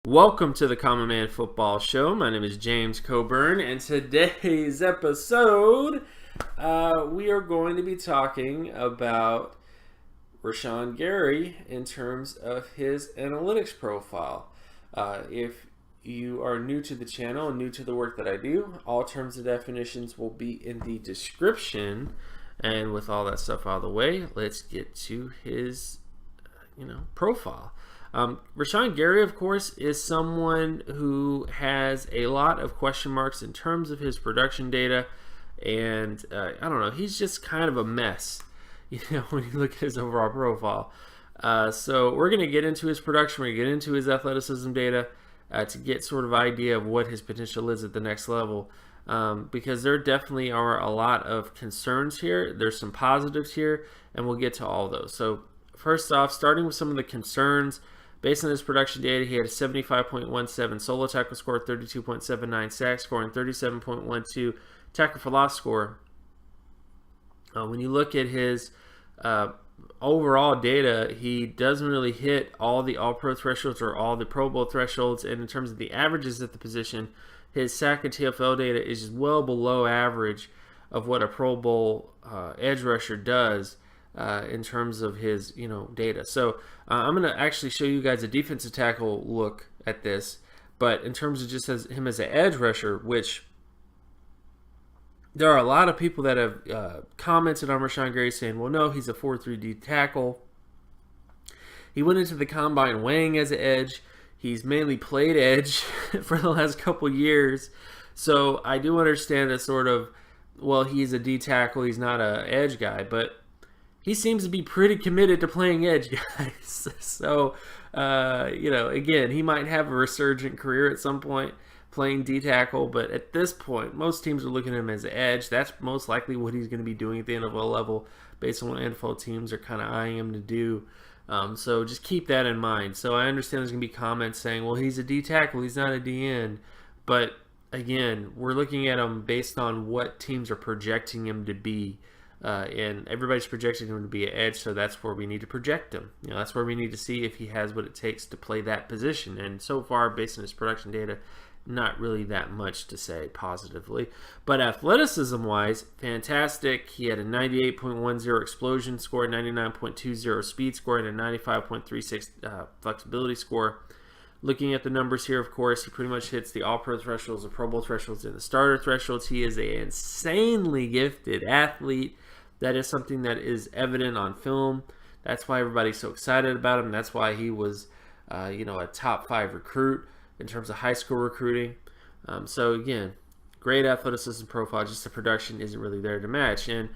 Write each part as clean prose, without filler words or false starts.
Welcome to the Common Man Football Show. My name is James Coburn, and today's episode, we are going to be talking about Rashan Gary in terms of his analytics profile. If you are new to the channel and new to the work that I do, all terms and definitions will be in the description. And with all that stuff out of the way, let's get to his, profile. Rashan Gary, of course, is someone who has a lot of question marks in terms of his production data, and he's just kind of a mess, when you look at his overall profile. So we're going to get into his production, we're going to get into his athleticism data to get sort of idea of what his potential is at the next level, because there definitely are a lot of concerns here. There's some positives here, and we'll get to all those. So first off, starting with some of the concerns. Based on his production data, he had a 75.17 solo tackle score, 32.79 sack score, and 37.12 tackle for loss score. When you look at his overall data, he doesn't really hit all the All-Pro thresholds or all the Pro Bowl thresholds. And in terms of the averages at the position, his sack and TFL data is well below average of what a Pro Bowl edge rusher does. In terms of his, data. So I'm going to actually show you guys a defensive tackle look at this. But in terms of just him as an edge rusher, which there are a lot of people that have commented on Rashan Gary saying, well, no, he's a 4.3D tackle. He went into the combine weighing as an edge. He's mainly played edge for the last couple years. So I do understand that sort of, well, he's a D tackle. He's not an edge guy. But he seems to be pretty committed to playing edge, guys. So, again, he might have a resurgent career at some point playing D-tackle, but at this point, most teams are looking at him as edge. That's most likely what he's going to be doing at the NFL level based on what NFL teams are kind of eyeing him to do. So just keep that in mind. So I understand there's going to be comments saying, well, he's a D-tackle, he's not a D-end. But, again, we're looking at him based on what teams are projecting him to be. And everybody's projecting him to be an edge, so that's where we need to project him. That's where we need to see if he has what it takes to play that position. And so far, based on his production data, not really that much to say positively. But athleticism-wise, fantastic. He had a 98.10 explosion score, 99.20 speed score, and a 95.36 flexibility score. Looking at the numbers here, of course, he pretty much hits the All-Pro thresholds, the Pro Bowl thresholds, and the starter thresholds. He is an insanely gifted athlete. That is something that is evident on film. That's why everybody's so excited about him. That's why he was, a top 5 recruit in terms of high school recruiting. So again, great athleticism profile. Just the production isn't really there to match. And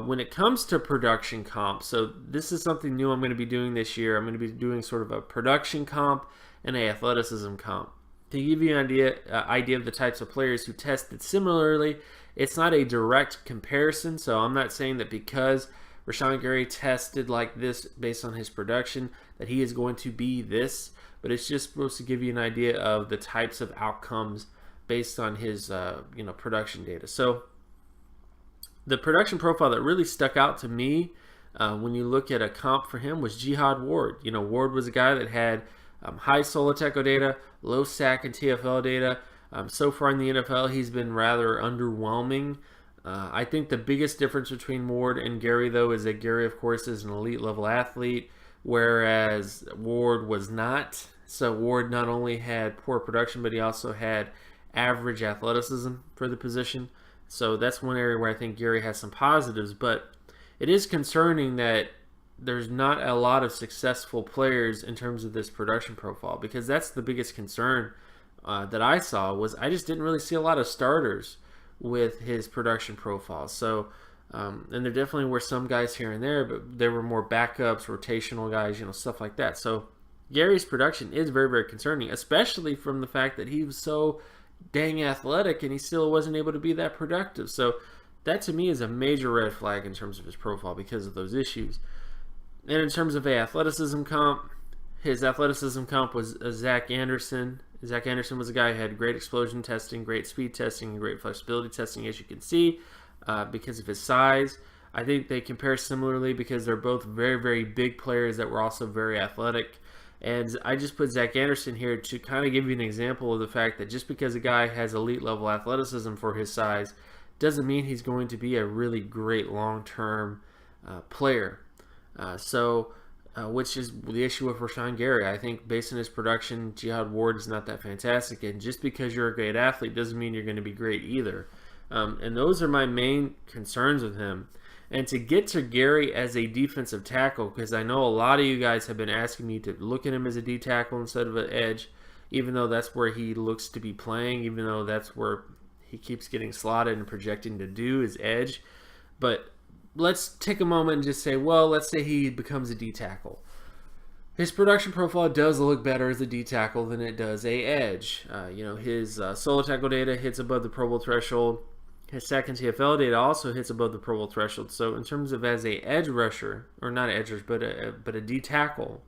when it comes to production comp, so this is something new I'm going to be doing this year. I'm going to be doing sort of a production comp and a athleticism comp. To give you an idea of the types of players who tested similarly, it's not a direct comparison, so I'm not saying that because Rashan Gary tested like this based on his production that he is going to be this, but it's just supposed to give you an idea of the types of outcomes based on his production data. So the production profile that really stuck out to me when you look at a comp for him was Jihad Ward. Ward was a guy that had high solo tackle data, low sack and TFL data. So far in the NFL, he's been rather underwhelming. I think the biggest difference between Ward and Gary, though, is that Gary, of course, is an elite level athlete, whereas Ward was not. So Ward not only had poor production, but he also had average athleticism for the position. So that's one area where I think Gary has some positives, but it is concerning that there's not a lot of successful players in terms of this production profile, because that's the biggest concern that I saw was I just didn't really see a lot of starters with his production profile. So, and there definitely were some guys here and there, but there were more backups, rotational guys, stuff like that. So Gary's production is very, very concerning, especially from the fact that he was so dang athletic and he still wasn't able to be that productive. So that to me is a major red flag in terms of his profile because of those issues. And in terms of athleticism comp, his athleticism comp was Zach Anderson. Zach Anderson was a guy who had great explosion testing, great speed testing, and great flexibility testing, as you can see, because of his size. I think they compare similarly because they're both very, very big players that were also very athletic. And I just put Zach Anderson here to kind of give you an example of the fact that just because a guy has elite level athleticism for his size doesn't mean he's going to be a really great long-term player. Which is the issue with Rashan Gary. I think based on his production, Jihad Ward is not that fantastic. And just because you're a great athlete doesn't mean you're going to be great either. And those are my main concerns with him. And to get to Gary as a defensive tackle, because I know a lot of you guys have been asking me to look at him as a D tackle instead of an edge, even though that's where he looks to be playing, even though that's where he keeps getting slotted and projecting to do is edge. But let's take a moment and just say, well, let's say he becomes a D tackle. His production profile does look better as a D tackle than it does a edge. His solo tackle data hits above the Pro Bowl threshold. His second TFL data also hits above the Pro Bowl threshold. So in terms of as a edge rusher, or not edge rusher, but a D tackle,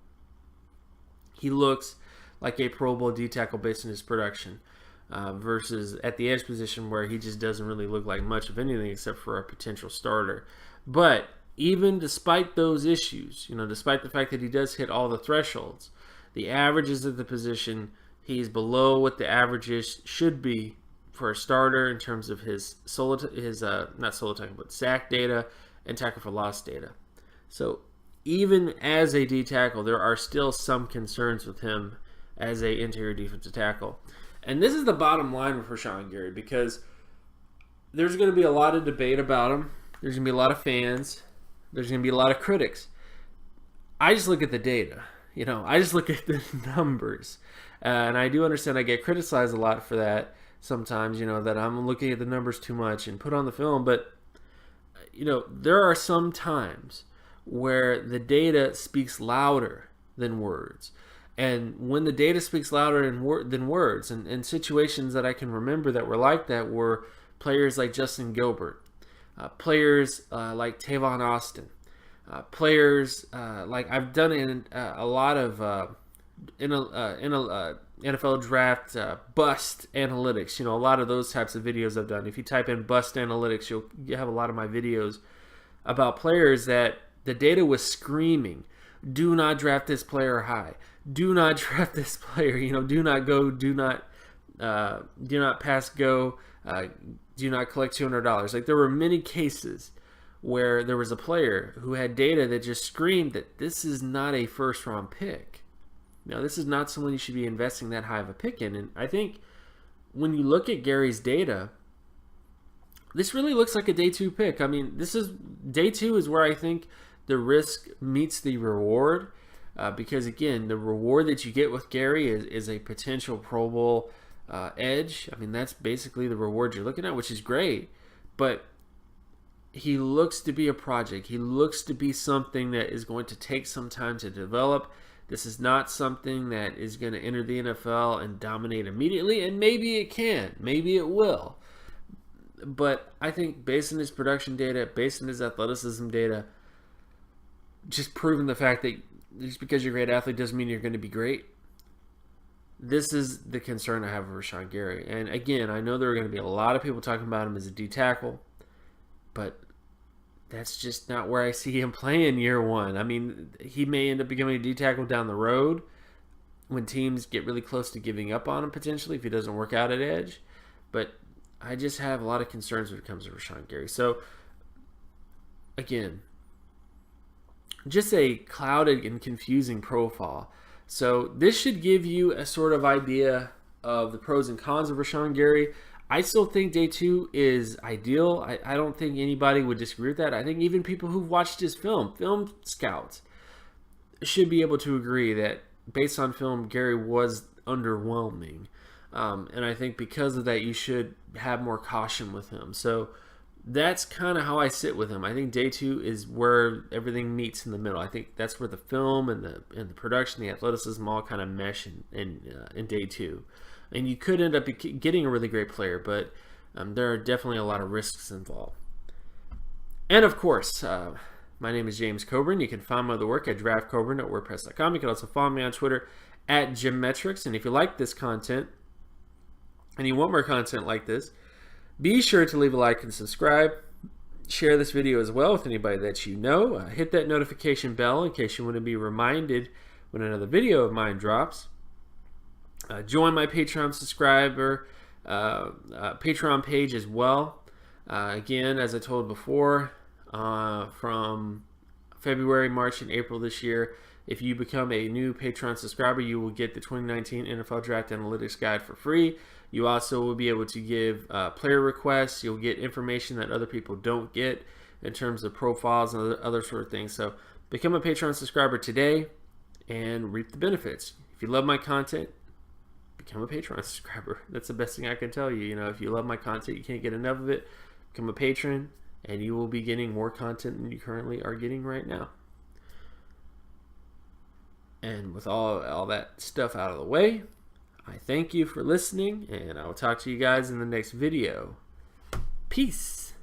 he looks like a Pro Bowl D tackle based on his production. Versus at the edge position where he just doesn't really look like much of anything except for a potential starter. But even despite those issues, despite the fact that he does hit all the thresholds, the averages of the position, he's below what the averages should be for a starter in terms of his not solo tackle, but sack data and tackle for loss data. So even as a D tackle, there are still some concerns with him as a interior defensive tackle. And this is the bottom line with Rashan Gary, because there's going to be a lot of debate about him. There's going to be a lot of fans. There's going to be a lot of critics. I just look at the data. I just look at the numbers. And I do understand I get criticized a lot for that sometimes, that I'm looking at the numbers too much and put on the film. But, there are some times where the data speaks louder than words. And when the data speaks louder than words, and situations that I can remember that were like that were players like Justin Gilbert, players like Tavon Austin, players like I've done in a lot of NFL draft bust analytics. A lot of those types of videos I've done. If you type in bust analytics, you'll have a lot of my videos about players that the data was screaming, do not draft this player high. Do not draft this player. Do not go. Do not pass go. Do not collect $200. Like, there were many cases where there was a player who had data that just screamed that this is not a first round pick. Now, this is not someone you should be investing that high of a pick in. And I think when you look at Gary's data, this really looks like a day 2 pick. I mean, day 2 is where I think the risk meets the reward. Because, again, the reward that you get with Gary is a potential Pro Bowl edge. I mean, that's basically the reward you're looking at, which is great. But he looks to be a project. He looks to be something that is going to take some time to develop. This is not something that is going to enter the NFL and dominate immediately. And maybe it can. Maybe it will. But I think based on his production data, based on his athleticism data, just proving the fact that just because you're a great athlete doesn't mean you're going to be great. This is the concern I have with Rashan Gary. And again, I know there are going to be a lot of people talking about him as a D tackle, but that's just not where I see him playing year one. I mean, he may end up becoming a D tackle down the road when teams get really close to giving up on him potentially if he doesn't work out at edge. But I just have a lot of concerns when it comes to Rashan Gary. So, again, just a clouded and confusing profile. So this should give you a sort of idea of the pros and cons of Rashan Gary. I still think day 2 is ideal. I don't think anybody would disagree with that. I think even people who've watched his film scouts, should be able to agree that based on film, Gary was underwhelming. And I think because of that, you should have more caution with him. So that's kind of how I sit with him. I think day 2 is where everything meets in the middle. I think that's where the film and the production, the athleticism all kind of mesh in day 2. And you could end up getting a really great player, but there are definitely a lot of risks involved. And of course, my name is James Coburn. You can find my other work at draftcoburn.wordpress.com. You can also follow me on Twitter at Jimmetrics. And if you like this content and you want more content like this, be sure to leave a like and subscribe. Share this video as well with anybody that you know. Hit that notification bell in case you want to be reminded when another video of mine drops. Join my Patreon subscriber Patreon page as well. Again, as I told before, from February, March, and April this year, if you become a new Patreon subscriber, you will get the 2019 NFL Draft Analytics Guide for free. You also will be able to give player requests. You'll get information that other people don't get in terms of profiles and other sort of things. So become a Patreon subscriber today and reap the benefits. If you love my content, become a Patreon subscriber. That's the best thing I can tell you. You know, if you love my content, you can't get enough of it, become a patron, and you will be getting more content than you currently are getting right now. And with all that stuff out of the way, I thank you for listening, and I will talk to you guys in the next video. Peace.